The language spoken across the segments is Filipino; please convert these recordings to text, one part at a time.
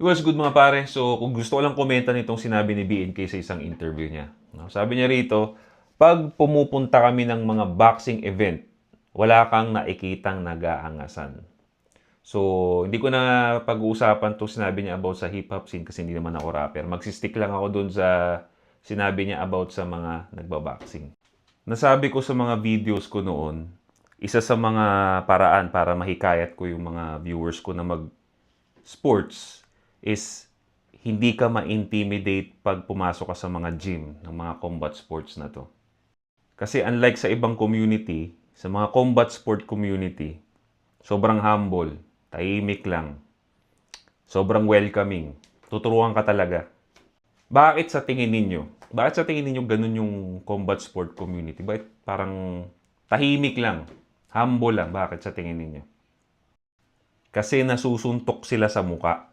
What's good mga pare? So, kung gusto ko lang komenta nitong sinabi ni BNK sa isang interview niya. No? Sabi niya rito, pag pumupunta kami ng mga boxing event, wala kang nakikitang nag-aangasan. So, hindi ko na pag-uusapan to sinabi niya about sa hip-hop scene kasi hindi naman ako rapper. Magsistick lang ako dun sa sinabi niya about sa mga nagbaboxing. Nasabi ko sa mga videos ko noon, isa sa mga paraan para mahikayat ko yung mga viewers ko na mag-sports is hindi ka ma-intimidate pag pumasok ka sa mga gym ng mga combat sports na to. Kasi unlike sa ibang community, sa mga combat sport community, sobrang humble, tahimik lang, sobrang welcoming, tuturuan ka talaga. Bakit sa tingin ninyo? Bakit sa tingin ninyo ganun yung combat sport community? Bakit parang tahimik lang, humble lang? Bakit sa tingin ninyo? Kasi nasusuntok sila sa muka.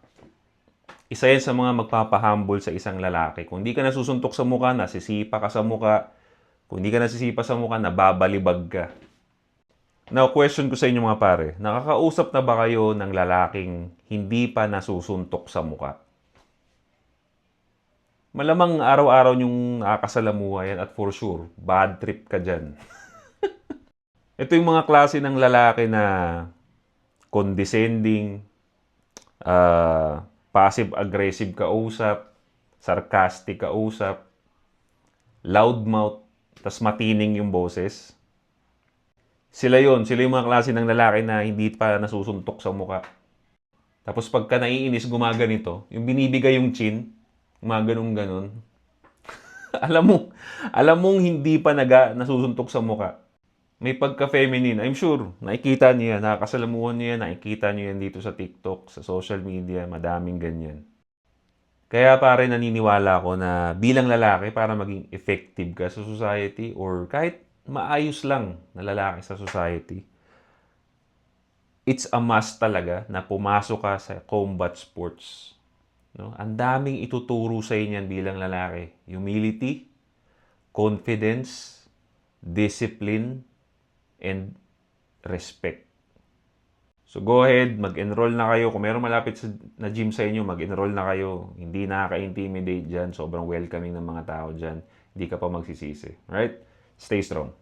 Isa yan sa mga magpapahumble sa isang lalaki. Kung di ka nasusuntok sa mukha, nasisipa ka sa mukha. Kung di ka nasisipa sa mukha, nababalibag ka. Now, question ko sa inyo mga pare, nakakausap na ba kayo ng lalaking hindi pa nasusuntok sa mukha? Malamang araw-araw nyong nakakasalamuha yan at for sure, bad trip ka dyan. Ito yung mga klase ng lalaki na condescending, passive-aggressive kausap, sarcastic kausap, loudmouth, tas matining yung boses. Sila yung mga klase ng lalaki na hindi pa nasusuntok sa muka. Tapos pagka naiinis, gumaganito, yung binibigay yung chin, gumaganong-ganon. alam mong hindi pa nasusuntok sa muka. May pagka-feminine. I'm sure, nakikita niyo yan, nakakasalamuhan niyo yan, nakikita niyo yan dito sa TikTok, sa social media, madaming ganyan. Kaya pare naniniwala ako na bilang lalaki para maging effective ka sa society or kahit maayos lang na lalaki sa society, it's a must talaga na pumasok ka sa combat sports. No? Ang daming ituturo sa inyo bilang lalaki. Humility, confidence, discipline, and respect. So go ahead, mag-enroll na kayo. Kung meron malapit na gym sa inyo, mag-enroll na kayo. Hindi nakaka-intimidate dyan. Sobrang welcoming ng mga tao dyan. Hindi ka pa magsisisi. Right? Stay strong.